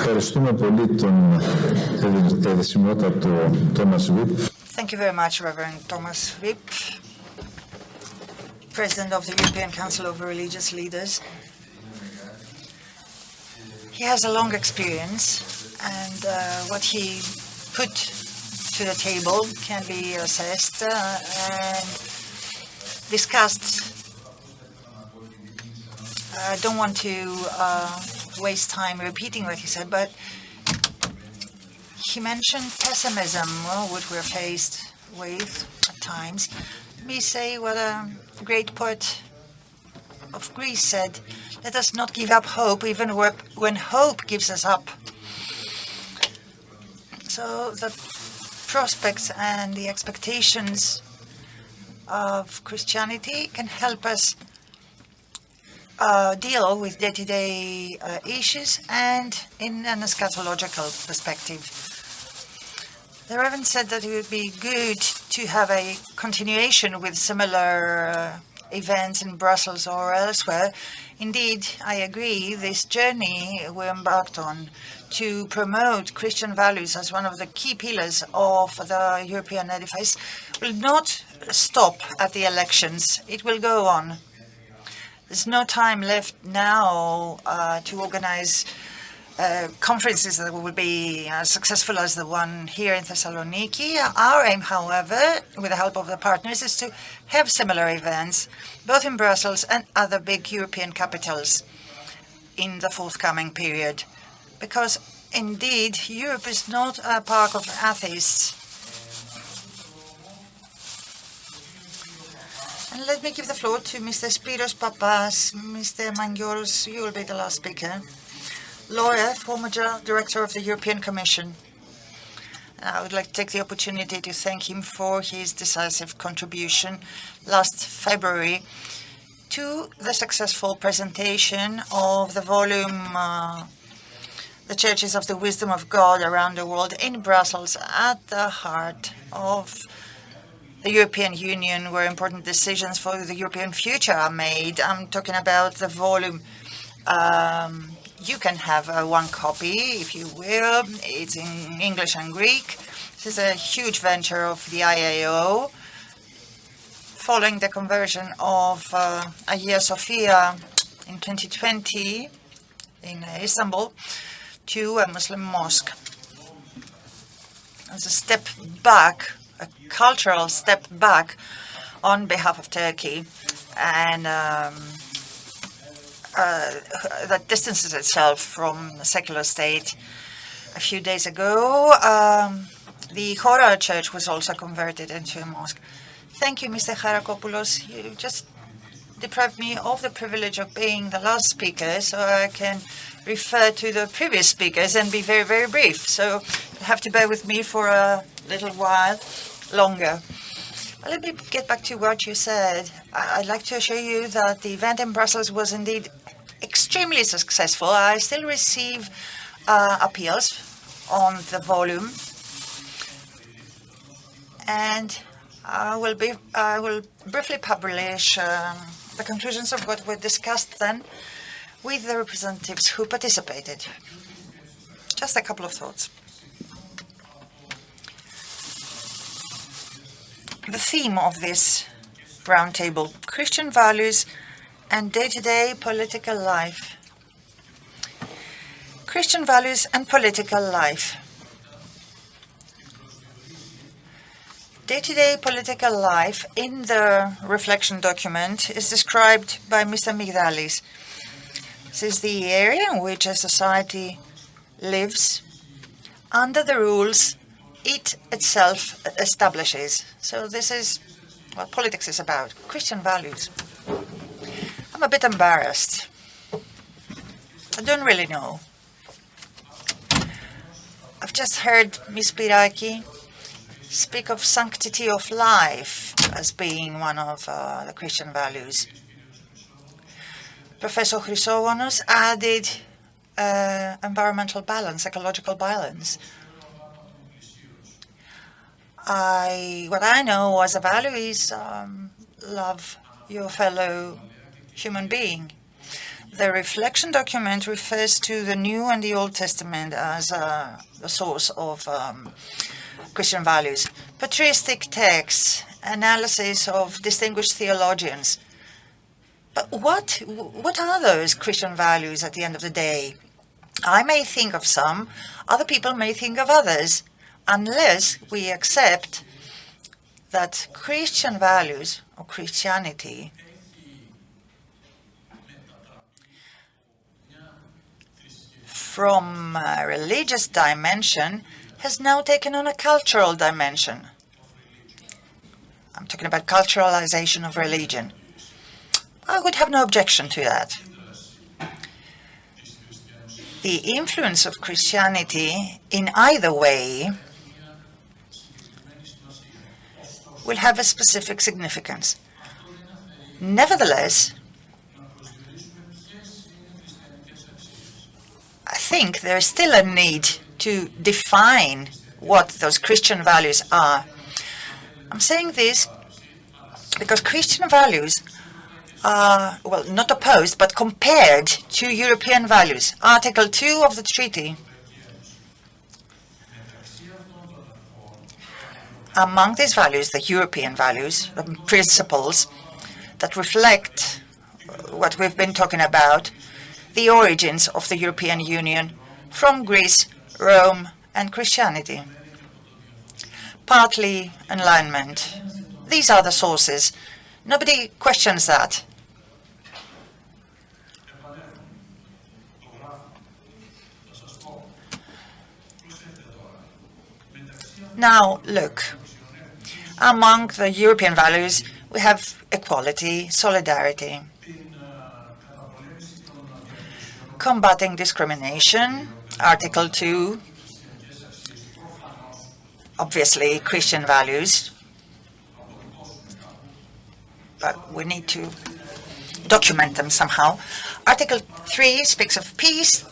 Ευχαριστούμε πολύ τον εδεσιμότατο Thomas Wipp. Thank you very much, Reverend Thomas Wipp, President of the European Council of Religious Leaders. He has a long experience, and what he put to the table can be assessed and discussed. I don't want to waste time repeating what he said, but he mentioned pessimism, which we're faced with at times. Let me say what a great poet of Greece said, "Let us not give up hope, even when hope gives us up." So the prospects and the expectations of Christianity can help us deal with day-to-day issues and in an eschatological perspective. The Reverend said that it would be good to have a continuation with similar events in Brussels or elsewhere. Indeed, I agree, this journey we embarked on to promote Christian values as one of the key pillars of the European edifice will not stop at the elections. It will go on. There's no time left now to organize conferences that will be as successful as the one here in Thessaloniki. Our aim, however, with the help of the partners, is to have similar events, both in Brussels and other big European capitals in the forthcoming period. Because, indeed, Europe is not a park of atheists. And let me give the floor to Mr. Spiros Papas. Mr. Mangioros, you will be the last speaker. Lawyer, former General Director of the European Commission. I would like to take the opportunity to thank him for his decisive contribution last February to the successful presentation of the volume The Churches of the Wisdom of God Around the World in Brussels, at the heart of the European Union, where important decisions for the European future are made. I'm talking about the volume. You can have one copy, if you will. It's in English and Greek. This is a huge venture of the I.A.O. following the conversion of Hagia Sophia in 2020 in Istanbul to a Muslim mosque. As a step back, a cultural step back on behalf of Turkey, and that distances itself from the secular state. A few days ago, the Hora Church was also converted into a mosque. Thank you, Mr. Charakopoulos. You just deprived me of the privilege of being the last speaker, so I can refer to the previous speakers and be very, very brief. So you have to bear with me for a little while longer. Let me get back to what you said. I'd like to assure you that the event in Brussels was indeed extremely successful. I still receive appeals on the volume, and I will briefly publish the conclusions of what we discussed then with the representatives who participated. Just a couple of thoughts. The theme of this roundtable: Christian values and day-to-day political life. Christian values and political life. Day-to-day political life in the reflection document is described by Mr. Migdalis. This is the area in which a society lives under the rules it itself establishes. So this is what politics is about, Christian values. I'm a bit embarrassed. I don't really know. I've just heard Ms. Spiraki speak of sanctity of life as being one of the Christian values. Professor Chrysostomos added environmental balance, ecological balance. What I know as a value is love your fellow human being. The reflection document refers to the New and the Old Testament as the source of Christian values. Patristic texts, analysis of distinguished theologians. But what are those Christian values at the end of the day? I may think of some, other people may think of others, unless we accept that Christian values or Christianity from a religious dimension has now taken on a cultural dimension. I'm talking about culturalization of religion. I would have no objection to that. The influence of Christianity in either way will have a specific significance. Nevertheless, I think there is still a need to define what those Christian values are. I'm saying this because Christian values are, well, not opposed, but compared to European values. Article 2 of the treaty. Among these values, the European values, the principles that reflect what we've been talking about, the origins of the European Union from Greece, Rome, and Christianity. Partly enlightenment. These are the sources. Nobody questions that. Now, look, among the European values, we have equality, solidarity, combating discrimination, Article 2, obviously Christian values, but we need to document them somehow. Article 3 speaks of peace.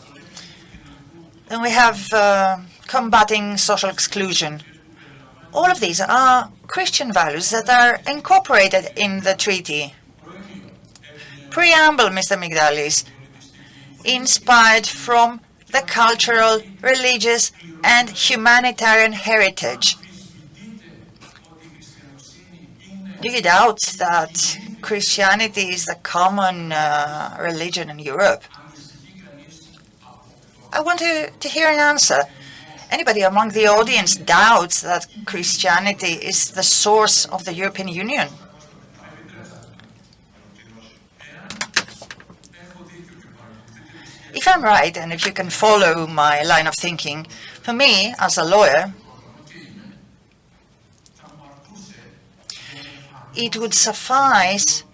Then we have combating social exclusion. All of these are Christian values that are incorporated in the treaty. Preamble, Mr. Migdalis, inspired from the cultural, religious, and humanitarian heritage. Do you doubt that Christianity is the common religion in Europe? I want to hear an answer. Anybody among the audience doubts that Christianity is the source of the European Union? If I'm right, and if you can follow my line of thinking, for me, as a lawyer, it would suffice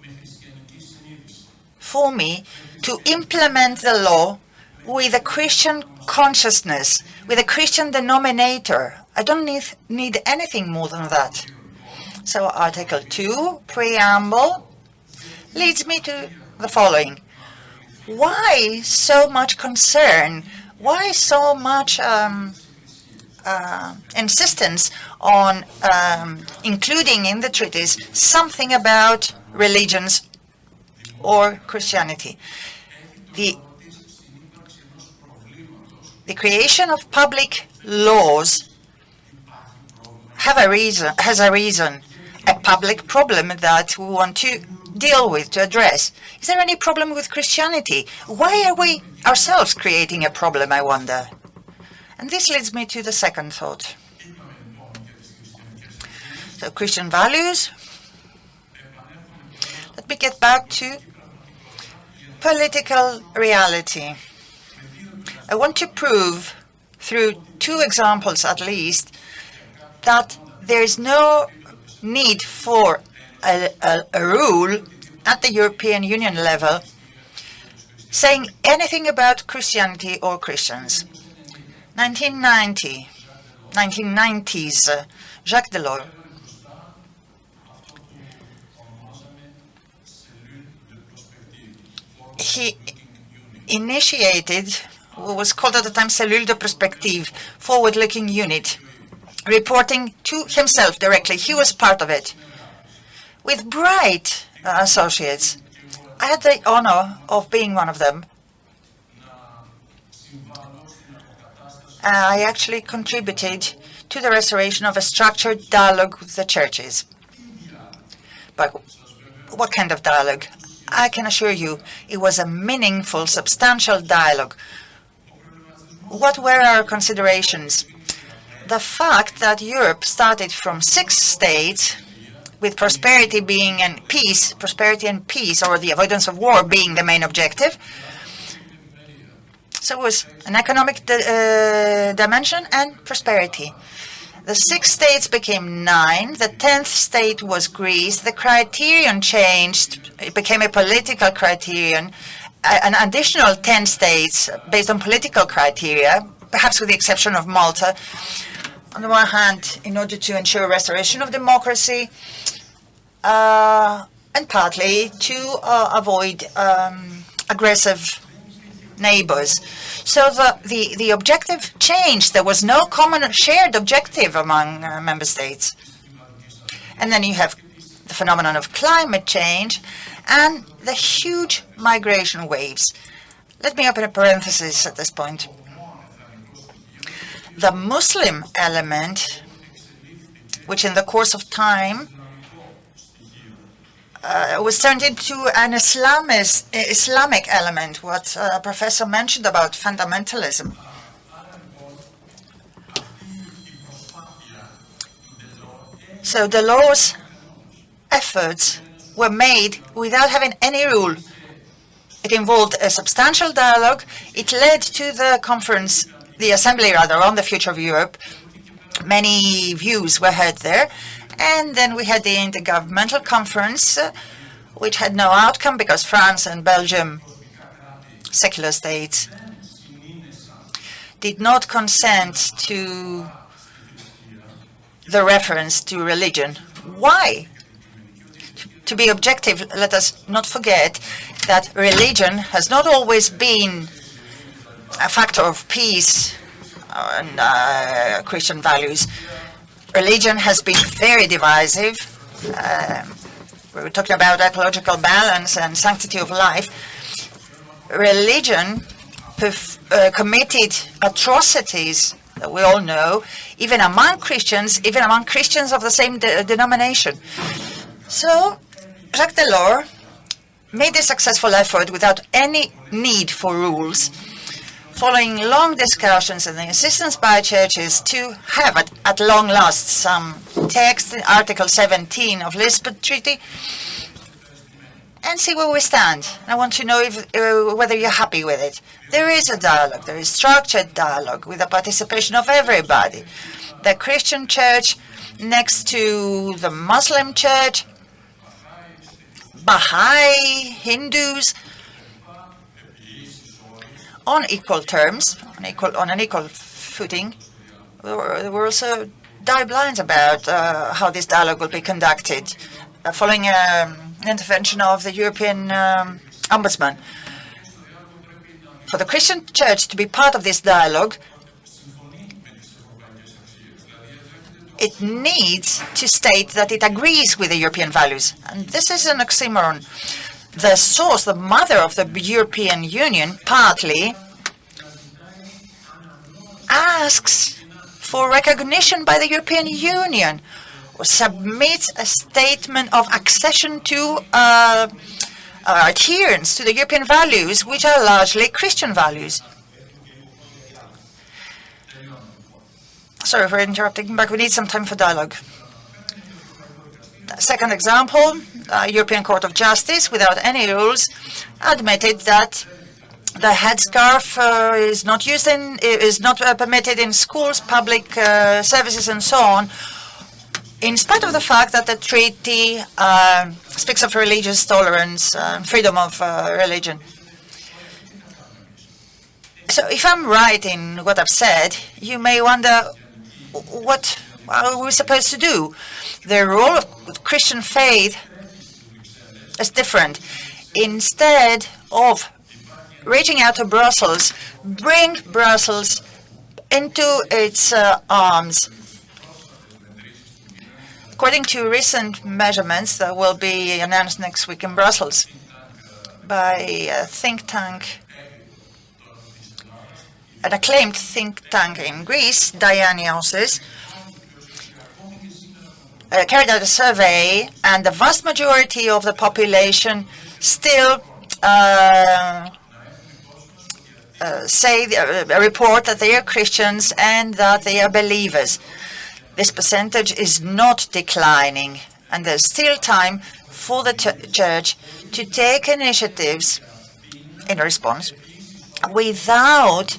for me to implement the law with a Christian consciousness, with a Christian denominator. I don't need anything more than that. So Article 2, Preamble, leads me to the following. Why so much concern? Why so much insistence on including in the treaties something about religions or Christianity? The creation of public laws has a reason, a public problem that we want to deal with, to address. Is there any problem with Christianity? Why are we ourselves creating a problem, I wonder? And this leads me to the second thought. So Christian values. Let me get back to political reality. I want to prove, through 2 examples at least, that there is no need for a rule at the European Union level saying anything about Christianity or Christians. 1990s, Jacques Delors he initiated what was called at the time Cellule de Prospective, forward-looking unit, reporting to himself directly. He was part of it, with bright associates. I had the honor of being one of them. I actually contributed to the restoration of a structured dialogue with the churches. But what kind of dialogue? I can assure you, it was a meaningful, substantial dialogue. What were our considerations? The fact that Europe started from 6 states, with prosperity and peace, or the avoidance of war being the main objective. So it was an economic dimension and prosperity. The 6 states became 9. The 10th state was Greece. The criterion changed. It became a political criterion. An additional 10 states based on political criteria, perhaps with the exception of Malta. On the one hand, in order to ensure restoration of democracy, and partly to avoid aggressive neighbors. So the objective changed. There was no common shared objective among member states. And then you have the phenomenon of climate change and the huge migration waves. Let me open a parenthesis at this point. The Muslim element, which in the course of time was turned into an Islamic element, what a professor mentioned about fundamentalism. So the law's efforts were made without having any rule. It involved a substantial dialogue. It led to the conference, the assembly rather, on the future of Europe. Many views were heard there. And then we had the Intergovernmental Conference, which had no outcome because France and Belgium, secular states, did not consent to the reference to religion. Why? To be objective, let us not forget that religion has not always been a factor of peace and Christian values. Religion has been very divisive. We were talking about ecological balance and sanctity of life. Religion committed atrocities that we all know, even among Christians of the same denomination. So Jacques Delors made a successful effort without any need for rules, following long discussions and the insistence by churches to have at long last some text in Article 17 of Lisbon Treaty and see where we stand. I want to know whether you're happy with it. There is a dialogue, there is structured dialogue with the participation of everybody. The Christian church next to the Muslim church, Baha'i, Hindus, on equal terms, on an equal footing. There were also dark lines about how this dialogue will be conducted, following an intervention of the European Ombudsman. For the Christian Church to be part of this dialogue, it needs to state that it agrees with the European values. And this is an oxymoron. The source, the mother of the European Union, partly asks for recognition by the European Union or submits a statement of accession to adherence to the European values, which are largely Christian values. Sorry for interrupting, but we need some time for dialogue. Second example, European Court of Justice, without any rules, admitted that the headscarf is not permitted in schools, public services, and so on, in spite of the fact that the treaty speaks of religious tolerance and freedom of religion. So if I'm right in what I've said, you may wonder, what are we supposed to do? The role of Christian faith is different. Instead of reaching out to Brussels, bring Brussels into its arms. According to recent measurements that will be announced next week in Brussels, by a think tank, an acclaimed think tank in Greece, Dionysos, carried out a survey, and the vast majority of the population still report that they are Christians and that they are believers. This percentage is not declining, and there's still time for the Church to take initiatives in response without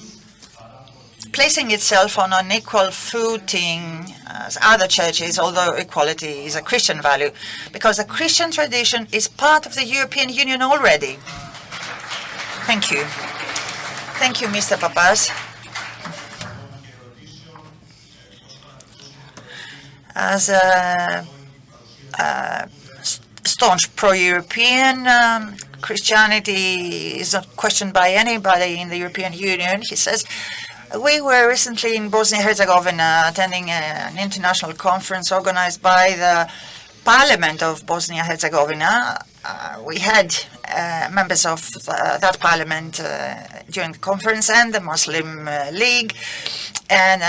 placing itself on an equal footing as other churches, although equality is a Christian value, because the Christian tradition is part of the European Union already. Thank you. Thank you, Mr. Papas. As a staunch pro-European, Christianity is not questioned by anybody in the European Union, he says. We were recently in Bosnia-Herzegovina attending an international conference organized by the Parliament of Bosnia-Herzegovina. We had members of that parliament during the conference and the Muslim League. And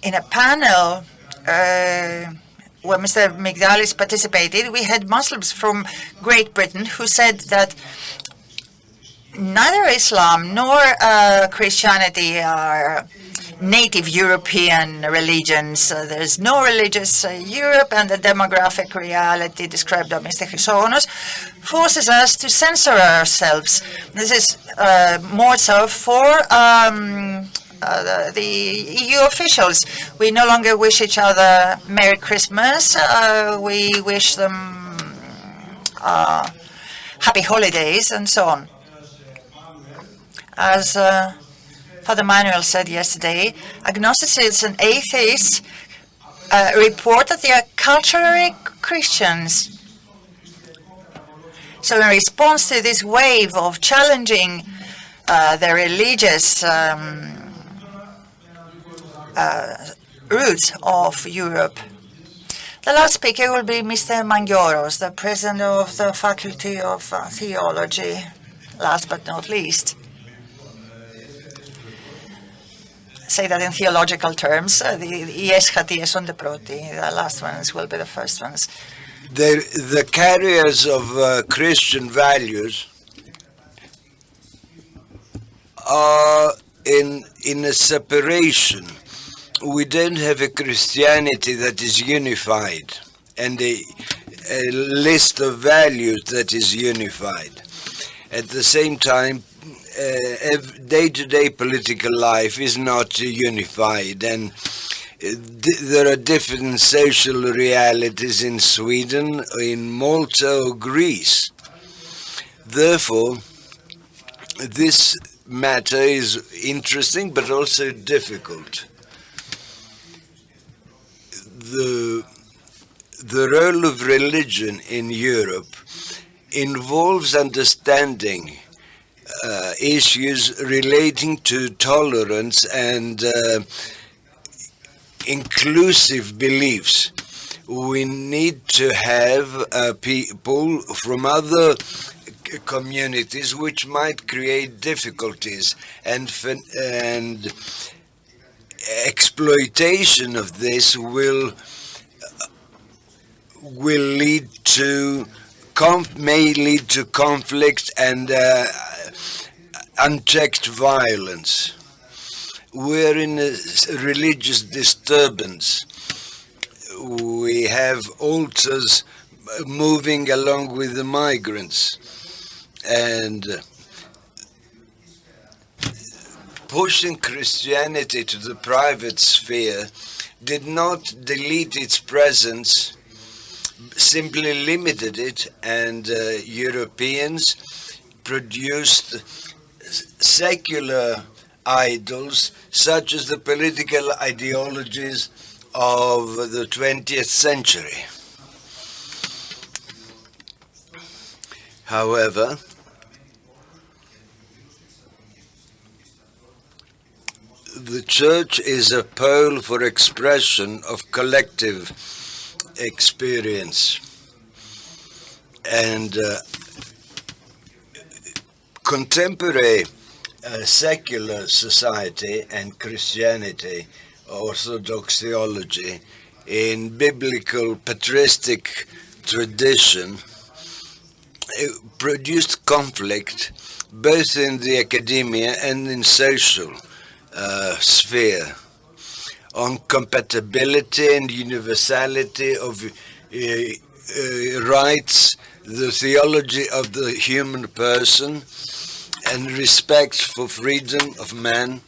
in a panel where Mr. Migdalis participated, we had Muslims from Great Britain who said that neither Islam nor Christianity are native European religions. There's no religious Europe, and the demographic reality described by Mr. Chrysostomos forces us to censor ourselves. This is more so for the EU officials. We no longer wish each other Merry Christmas. We wish them happy holidays and so on. As Father Manuel said yesterday, agnostics and atheists report that they are culturally Christians. So in response to this wave of challenging the religious roots of Europe, the last speaker will be Mr. Mangioros, the president of the Faculty of Theology, last but not least. Say that in theological terms, the I.A.O. son the proti, the last ones will be the first ones. The carriers of Christian values are in a separation. We don't have a Christianity that is unified and a list of values that is unified. At the same time, day-to-day political life is not unified, and there are different social realities in Sweden, in Malta or Greece. Therefore, this matter is interesting but also difficult. The role of religion in Europe involves understanding issues relating to tolerance and inclusive beliefs. We need to have people from other communities which might create difficulties, and exploitation of this will lead to may lead to conflict and unchecked violence. We're in a religious disturbance. We have altars moving along with the migrants, and pushing Christianity to the private sphere did not delete its presence, simply limited it, and Europeans produced secular idols such as the political ideologies of the 20th century. However, the Church is a pole for expression of collective experience, and contemporary secular society and Christianity, Orthodox theology, in biblical patristic tradition, produced conflict both in the academia and in social sphere on compatibility and universality of rights, the theology of the human person, and respect for freedom of man,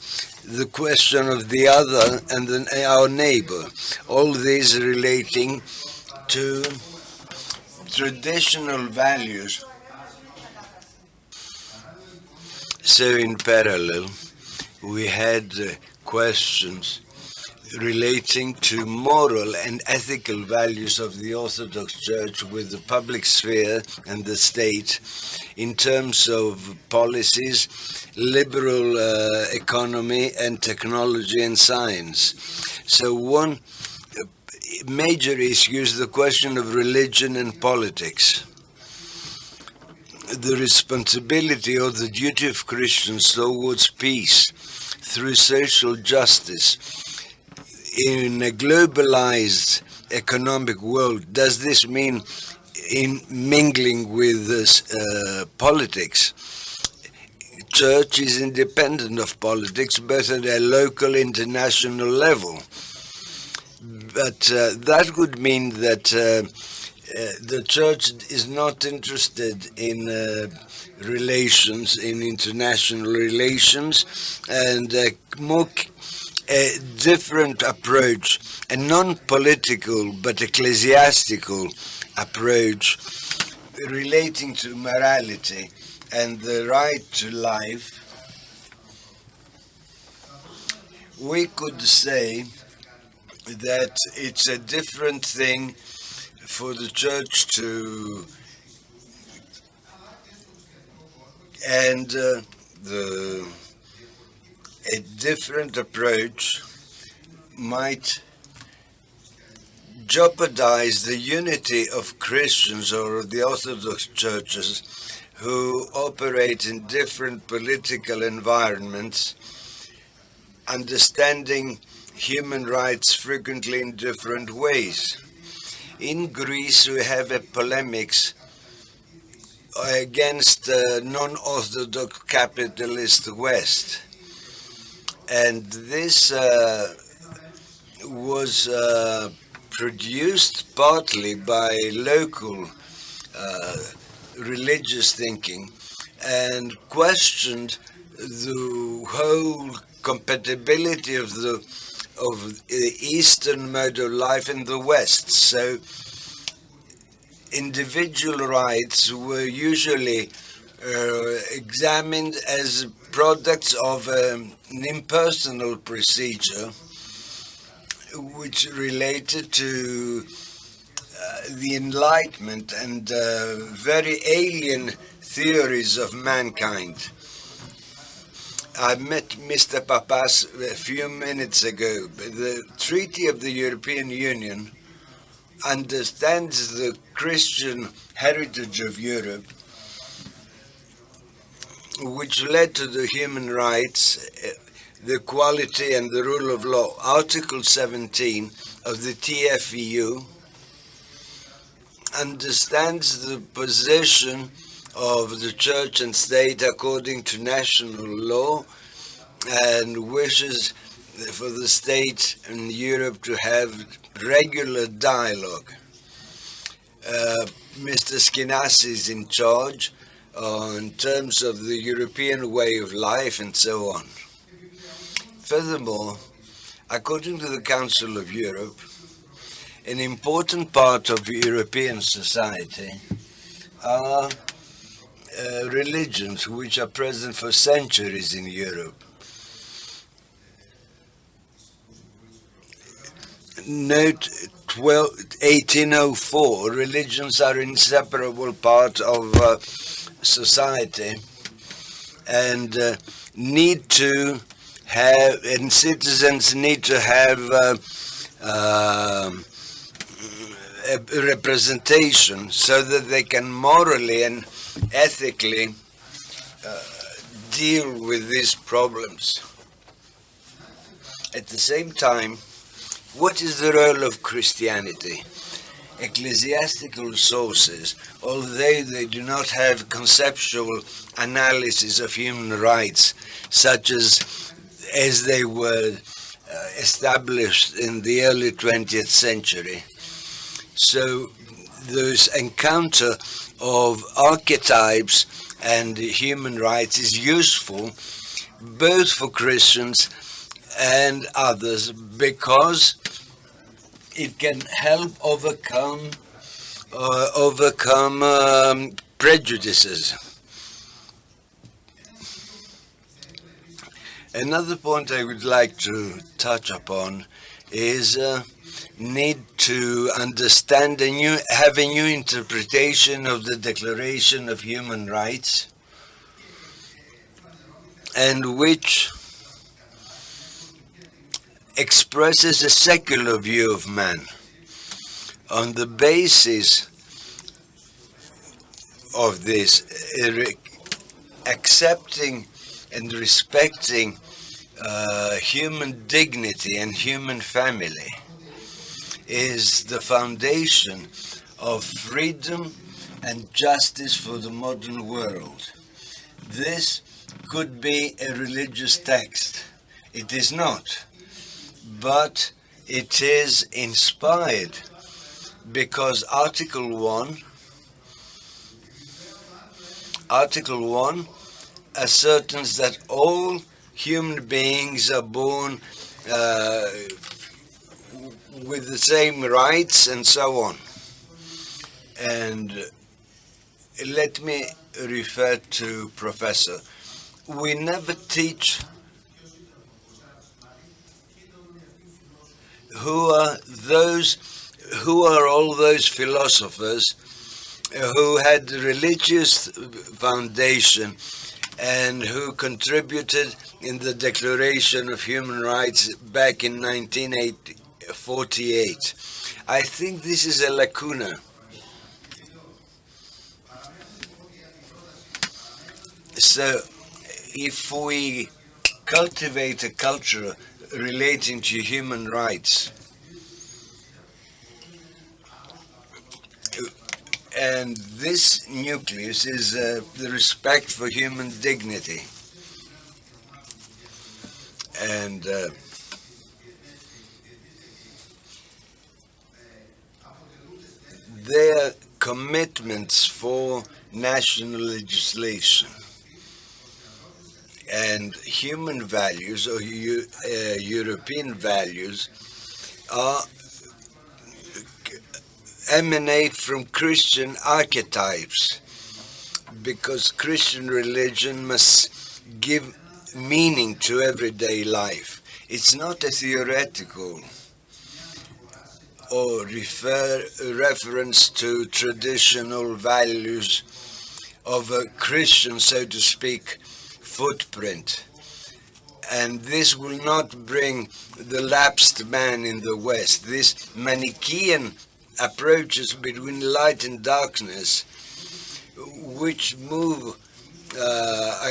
the question of the other and our neighbor, all these relating to traditional values. So in parallel, we had questions relating to moral and ethical values of the Orthodox Church with the public sphere and the state in terms of policies, liberal economy and technology and science. So one major issue is the question of religion and politics. The responsibility or the duty of Christians towards peace through social justice in a globalized economic world. Does this mean in mingling with politics? Church is independent of politics, both at a local, international level. But that would mean that the church is not interested in relations, in international relations, and a different approach, a non-political but ecclesiastical approach relating to morality and the right to life. We could say that it's a different thing for the church to, and a different approach might jeopardize the unity of Christians or the Orthodox churches who operate in different political environments, understanding human rights frequently in different ways. In Greece, we have a polemics against non-Orthodox capitalist West. And this was produced partly by local religious thinking and questioned the whole compatibility of the Eastern mode of life in the West. So individual rights were usually examined as products of an impersonal procedure which related to the Enlightenment and very alien theories of mankind. I met Mr. Papas a few minutes ago. The Treaty of the European Union understands the Christian heritage of Europe, which led to the human rights, the equality and the rule of law. Article 17 of the TFEU understands the position of the church and state according to national law and wishes for the state in Europe to have regular dialogue. Mr. Skinas is in charge in terms of the European way of life and so on. Furthermore, according to the Council of Europe, an important part of European society are religions which are present for centuries in Europe. Note 1804, religions are an inseparable part of society and need to have, and citizens need to have a representation so that they can morally and ethically deal with these problems. At the same time, what is the role of Christianity? Ecclesiastical sources, although they do not have conceptual analysis of human rights, such as they were established in the early 20th century. So this encounter of archetypes and human rights is useful both for Christians and others, because it can help overcome prejudices. Another point I would like to touch upon is need to understand have a new interpretation of the Declaration of Human Rights, and which expresses a secular view of man on the basis of this, accepting and respecting human dignity and human family is the foundation of freedom and justice for the modern world. This could be a religious text. It is not, but it is inspired because Article 1 ascertains that all human beings are born with the same rights and so on. And let me refer to Professor. We never teach who are all those philosophers who had religious foundation and who contributed in the Declaration of Human Rights back in 1948. I think this is a lacuna. So if we cultivate a culture relating to human rights, and this nucleus is the respect for human dignity, and their commitments for national legislation and human values or European values emanate from Christian archetypes, because Christian religion must give meaning to everyday life. It's not a theoretical or reference to traditional values of a Christian, so to speak, footprint. And this will not bring the lapsed man in the West. This Manichaean approaches between light and darkness, which move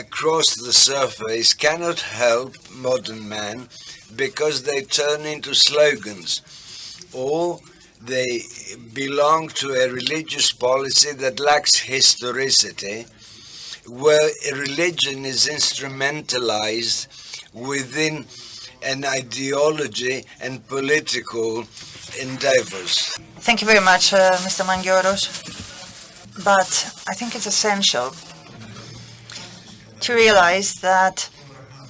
across the surface, cannot help modern man, because they turn into slogans, or they belong to a religious policy that lacks historicity, where a religion is instrumentalized within an ideology and political endeavors. Thank you very much, Mr. Mangioros. But I think it's essential to realize that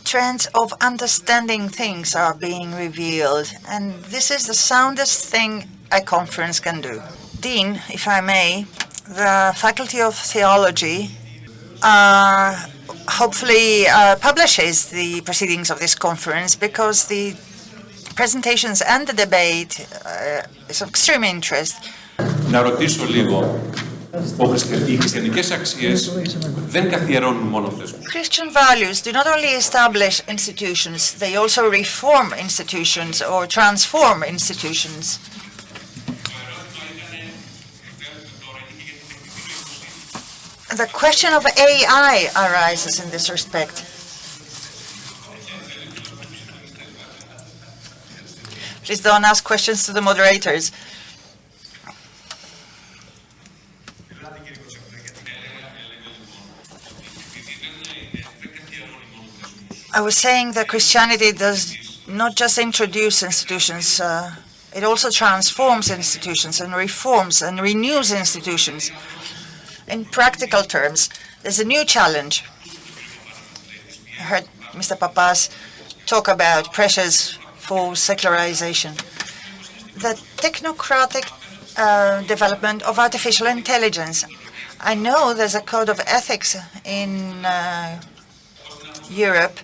trends of understanding things are being revealed, and this is the soundest thing a conference can do. Dean, if I may, the Faculty of Theology hopefully publishes the proceedings of this conference, because the presentations and the debate is of extreme interest. Να ρωτήσω λίγο. Οι χριστιανικές αξίες δεν καθιερώνουν μόνο θεσμούς. Christian values do not only establish institutions, they also reform institutions or transform institutions. The question of AI arises in this respect. Please don't ask questions to the moderators. I was saying that Christianity does not just introduce institutions, it also transforms institutions and reforms and renews institutions. In practical terms, there's a new challenge. I heard Mr. Papas talk about pressures for secularization. The technocratic development of artificial intelligence. I know there's a code of ethics in Europe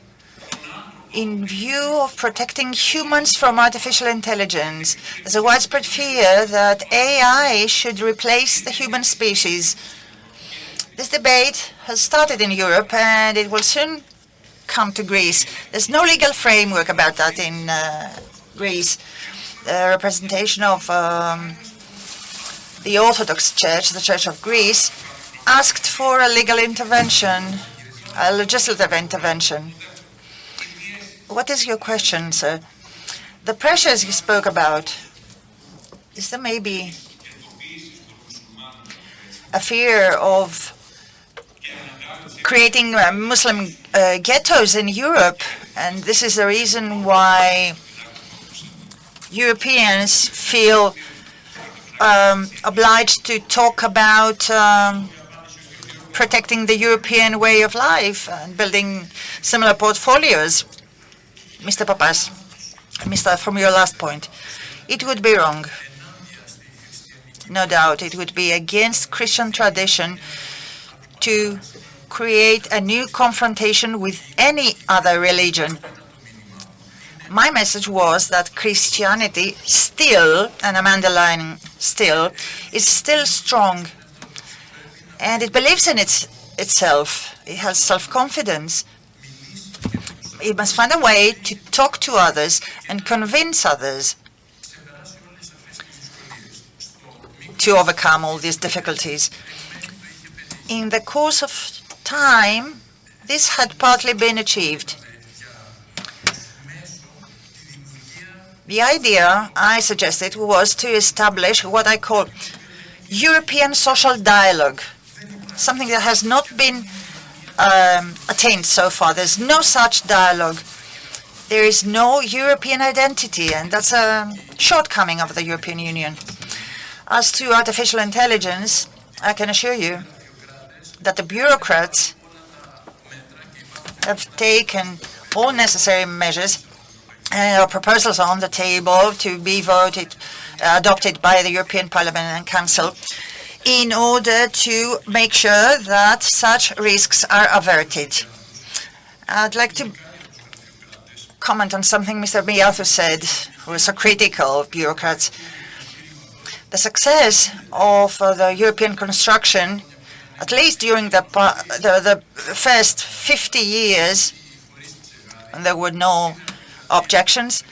in view of protecting humans from artificial intelligence. There's a widespread fear that AI should replace the human species. This debate has started in Europe and it will soon come to Greece. There's no legal framework about that in Greece. The representation of the Orthodox Church, the Church of Greece, asked for a legal intervention, a legislative intervention. What is your question, sir? The pressures you spoke about, is there maybe a fear of creating Muslim ghettos in Europe? And this is the reason why Europeans feel obliged to talk about protecting the European way of life and building similar portfolios. Mr. Papas, from your last point, it would be wrong. No doubt, it would be against Christian tradition to create a new confrontation with any other religion. My message was that Christianity still, and I'm underlining still, is still strong. And it believes in itself. It has self-confidence. It must find a way to talk to others and convince others to overcome all these difficulties. In the course of time, this had partly been achieved. The idea I suggested was to establish what I call European social dialogue, something that has not been attained so far. There's no such dialogue. There is no European identity, and that's a shortcoming of the European Union. As to artificial intelligence, I can assure you that the bureaucrats have taken all necessary measures and proposals on the table to be adopted by the European Parliament and Council in order to make sure that such risks are averted. I'd like to comment on something Mr. A.U.Th said, who was so critical of bureaucrats. The success of the European construction, at least during the first 50 years, when there were no objections,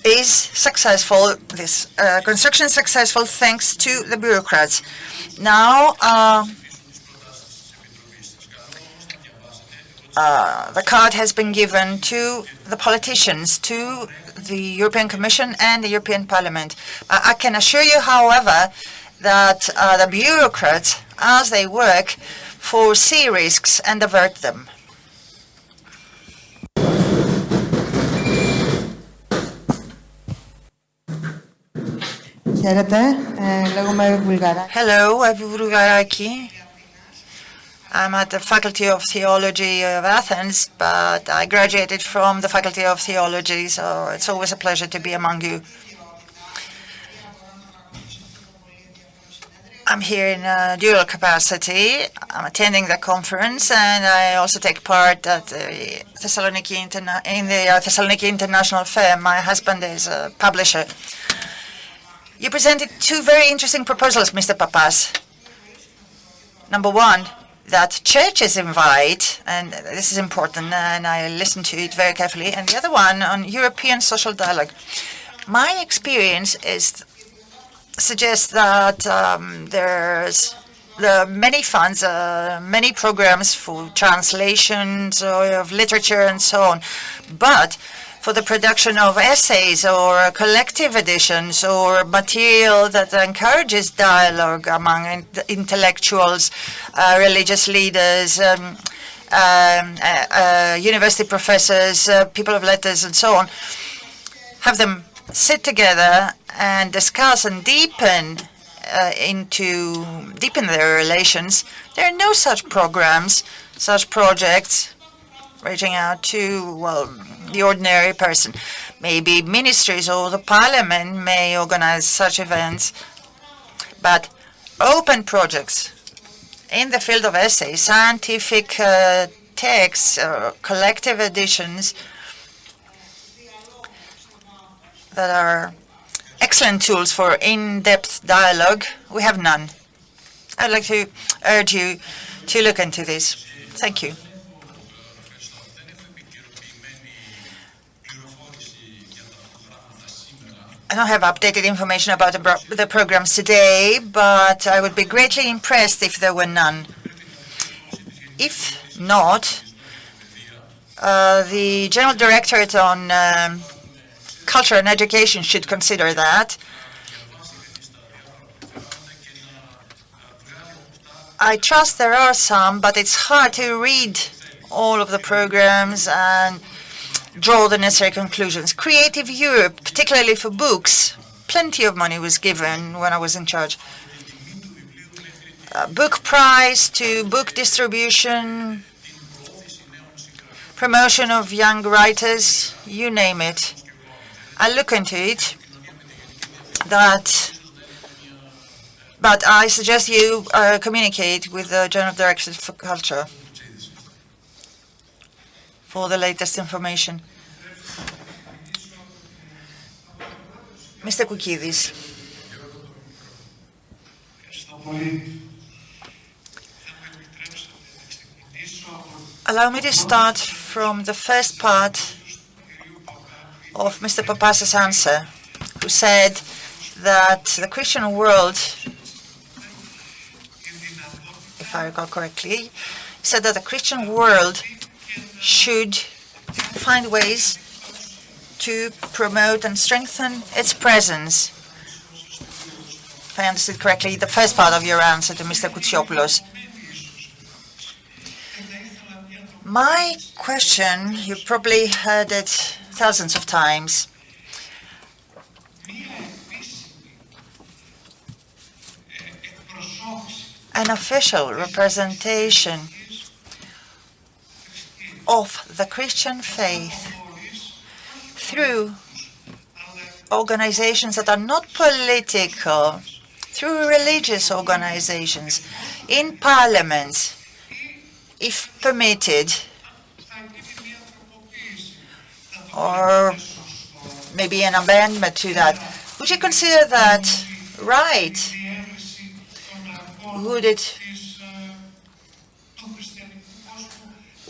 is successful. This construction is successful thanks to the bureaucrats. Now, the card has been given to the politicians, to the European Commission and the European Parliament. I can assure you, however, that the bureaucrats, as they work, foresee risks and avert them. Hello, I'm Bouras. I'm at the Faculty of Theology of Athens, but I graduated from the Faculty of Theology, so it's always a pleasure to be among you. I'm here in a dual capacity. I'm attending the conference, and I also take part at the Thessaloniki International Fair. My husband is a publisher. You presented two very interesting proposals, Mr. Papas. Number one, that churches invite, and this is important, and I listened to it very carefully, and the other one on European social dialogue. My experience is suggests that there's many funds, many programs for translations of literature and so on, but for the production of essays or collective editions or material that encourages dialogue among intellectuals, religious leaders, university professors, people of letters, and so on, have them sit together and discuss and deepen their relations. There are no such programs, such projects reaching out to, well, the ordinary person. Maybe ministries or the parliament may organize such events, but open projects in the field of essays, scientific texts, collective editions that are excellent tools for in-depth dialogue, we have none. I'd like to urge you to look into this. Thank you. I don't have updated information about the programs today, but I would be greatly impressed if there were none. If not, the General Directorate on Culture and Education should consider that. I trust there are some, but it's hard to read all of the programs and draw the necessary conclusions. Creative Europe, particularly for books, plenty of money was given when I was in charge. Book prize to book distribution, promotion of young writers, you name it. I'll look into it. But I suggest you communicate with the General Directorate for Culture for the latest information. Mr. Koukidis. Allow me to start from the first part of Mr. Papas's answer, who said that the Christian world, if I recall correctly, said that the Christian world should find ways to promote and strengthen its presence. If I understood correctly, the first part of your answer to Mr. Koutsiopoulos. My question, you probably heard it thousands of times. An official representation of the Christian faith through organizations that are not political, through religious organizations, in parliaments, if permitted, or maybe an amendment to that. Would you consider that right? Would it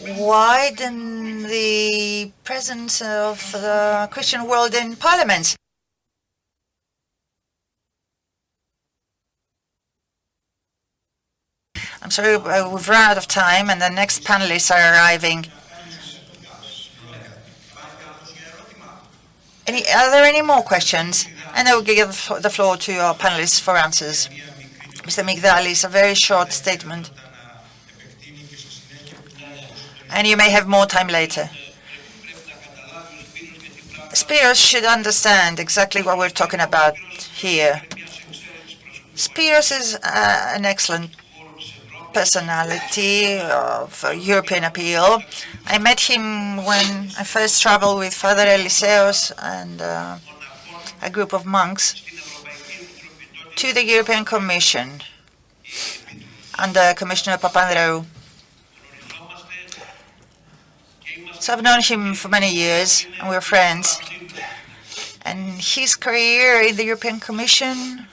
widen the presence of the Christian world in parliaments? I'm sorry, we've run out of time and the next panelists are arriving. Are there any more questions? And I will give the floor to our panelists for answers. Mr. Migdalis, a very short statement. And you may have more time later. Spiros should understand exactly what we're talking about here. Spiros is an excellent personality of European appeal. I met him when I first traveled with Father Eliseos and a group of monks to the European Commission under Commissioner Papandreou. So I've known him for many years, and we're friends. And his career in the European Commission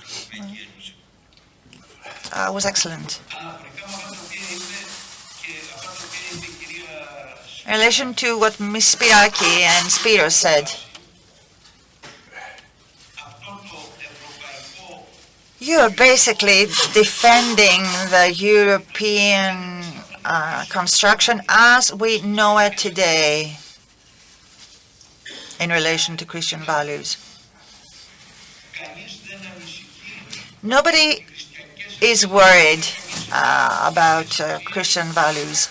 was excellent. In relation to what Ms. Spiraki and Spiros said, You're basically defending the European construction as we know it today in relation to Christian values. Nobody is worried about Christian values.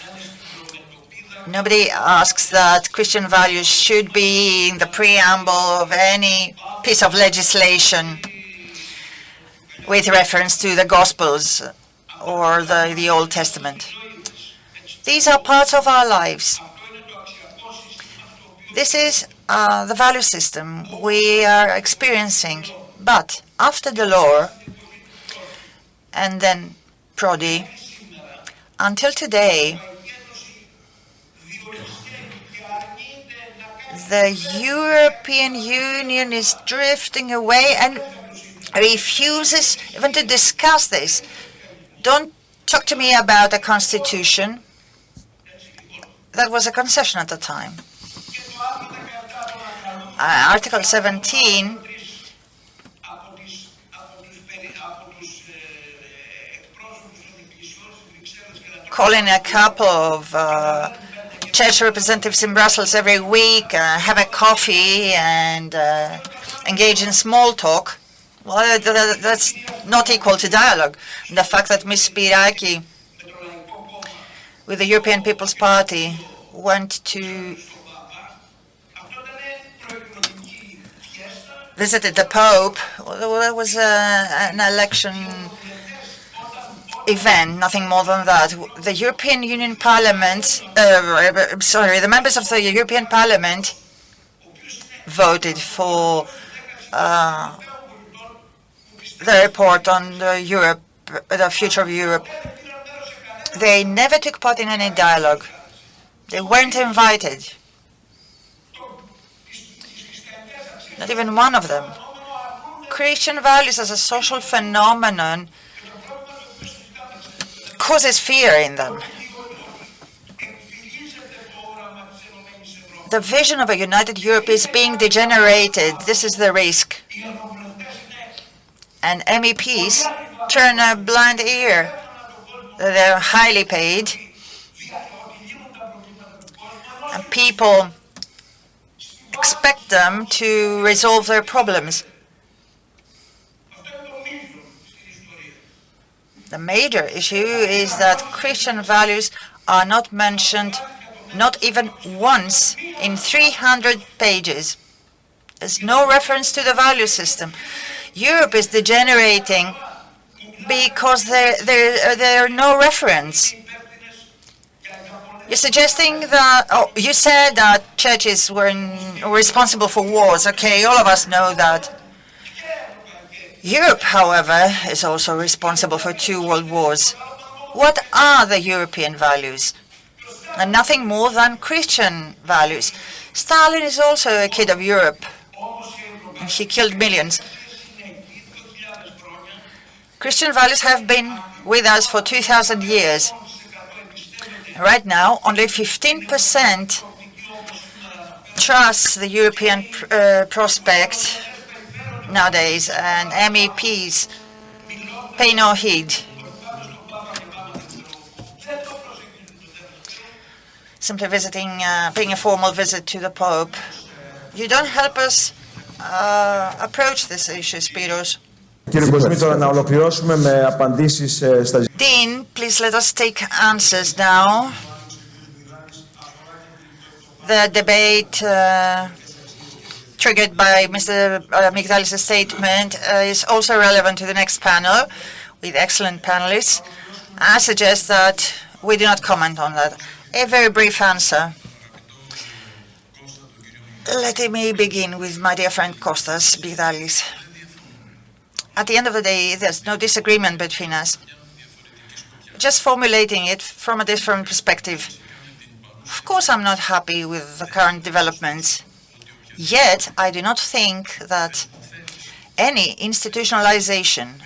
Nobody asks that Christian values should be in the preamble of any piece of legislation with reference to the Gospels or the Old Testament. These are parts of our lives. This is the value system we are experiencing. But after the law, and then Prodi, until today, the European Union is drifting away and refuses even to discuss this. Don't talk to me about a constitution. That was a concession at the time. Article 17 calling a couple of church representatives in Brussels every week, have a coffee and engage in small talk. Well, that's not equal to dialogue. And the fact that Ms. Spiraki, with the European People's Party, went to visited the Pope, well, that was an election event, nothing more than that. The European Union Parliament, the members of the European Parliament voted for the report on the future of Europe. They never took part in any dialogue. They weren't invited. Not even one of them. Christian values as a social phenomenon causes fear in them. The vision of a united Europe is being degenerated. This is the risk. And MEPs turn a blind ear. They're highly paid. And people expect them to resolve their problems. The major issue is that Christian values are not mentioned, not even once, in 300 pages. There's no reference to the value system. Europe is degenerating because there are no reference. You're suggesting that, you said that churches were responsible for wars. Okay, all of us know that. Europe, however, is also responsible for 2 world wars. What are the European values? And nothing more than Christian values. Stalin is also a kid of Europe. And he killed millions. Christian values have been with us for 2,000 years. Right now, only 15% trust the European prospect nowadays, and MEPs pay no heed. Simply visiting, paying a formal visit to the Pope. You don't help us approach this issue, Spiros. Dean, please let us take answers now. The debate triggered by Mr. Migdalis' statement is also relevant to the next panel with excellent panelists. I suggest that we do not comment on that. A very brief answer. Let me begin with my dear friend Kostas Migdalis. At the end of the day, there's no disagreement between us. Just formulating it from a different perspective. Of course, I'm not happy with the current developments. Yet, I do not think that any institutionalization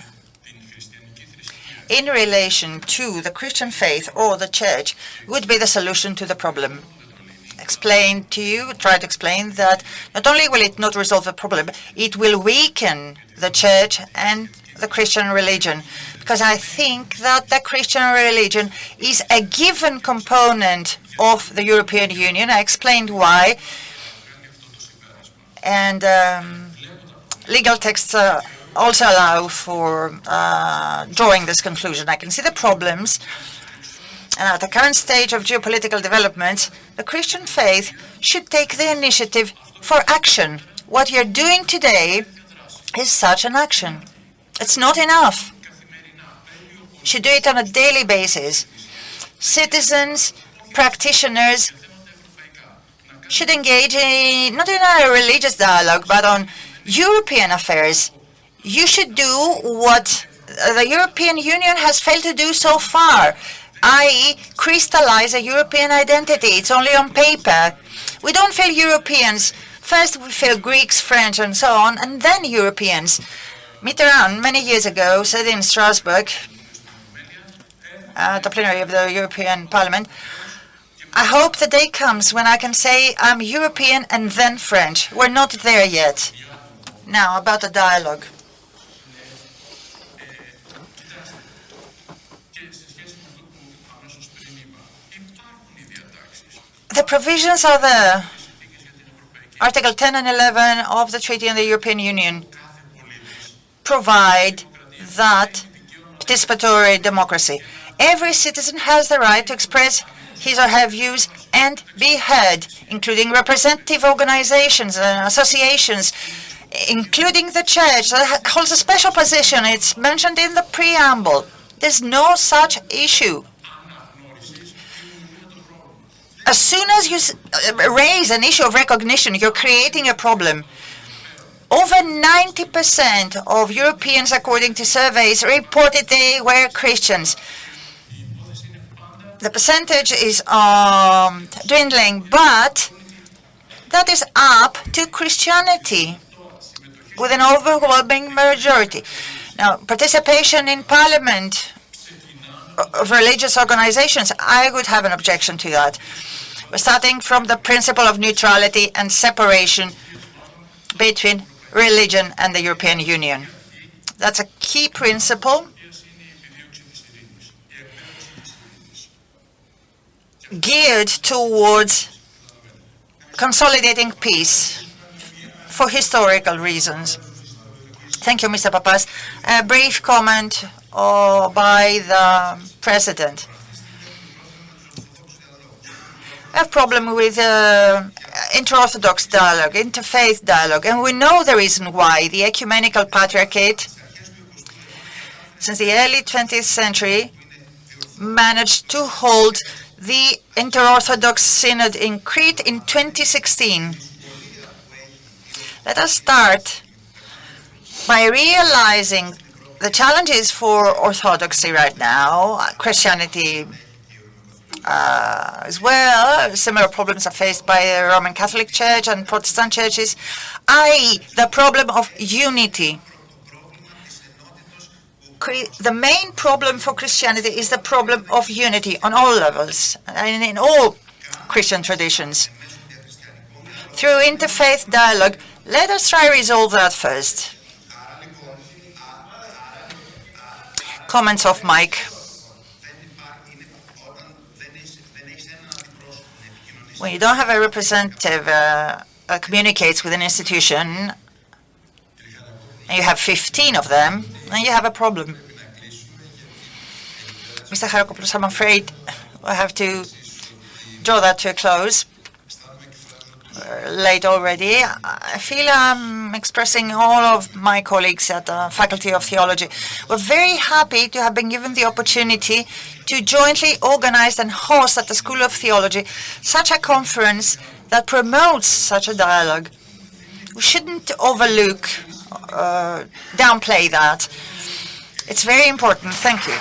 in relation to the Christian faith or the church would be the solution to the problem. Try to explain that not only will it not resolve the problem, it will weaken the church and the Christian religion, because I think that the Christian religion is a given component of the European Union. I explained why. And legal texts also allow for drawing this conclusion. I can see the problems. And at the current stage of geopolitical developments, the Christian faith should take the initiative for action. What you're doing today is such an action. It's not enough. You should do it on a daily basis. Citizens, practitioners should engage not in a religious dialogue, but on European affairs. You should do what the European Union has failed to do so far, i.e. crystallize a European identity. It's only on paper. We don't feel Europeans. First we feel Greeks, French, and so on, and then Europeans. Mitterrand, many years ago, said in Strasbourg, at the plenary of the European Parliament, I hope the day comes when I can say I'm European and then French. We're not there yet. Now, about the dialogue. The provisions are there. Article 10 and 11 of the Treaty on the European Union provide that participatory democracy. Every citizen has the right to express his or her views and be heard, including representative organizations and associations, including the church that holds a special position. It's mentioned in the preamble. There's no such issue. As soon as you raise an issue of recognition, you're creating a problem. Over 90% of Europeans, according to surveys, reported they were Christians. The percentage is dwindling, but that is up to Christianity with an overwhelming majority. Now, participation in parliament of religious organizations, I would have an objection to that. We're starting from the principle of neutrality and separation between religion and the European Union. That's a key principle geared towards consolidating peace for historical reasons. Thank you, Mr. Papas. A brief comment by the President. I have a problem with inter-Orthodox dialogue, interfaith dialogue, and we know the reason why. The ecumenical patriarchate, since the early 20th century, managed to hold the inter-Orthodox synod in Crete in 2016. Let us start by realizing the challenges for Orthodoxy right now. Christianity as well. Similar problems are faced by the Roman Catholic Church and Protestant churches, i.e. the problem of unity. The main problem for Christianity is the problem of unity on all levels and in all Christian traditions. Through interfaith dialogue, let us try to resolve that first. Comments off mic. When you don't have a representative that communicates with an institution, and you have 15 of them, then you have a problem. Mr. Harakopoulos, I'm afraid I have to draw that to a close. We're late already. I feel I'm expressing all of my colleagues at the Faculty of Theology. We're very happy to have been given the opportunity to jointly organize and host at the School of Theology such a conference that promotes such a dialogue. We shouldn't overlook, downplay that. It's very important. Thank you.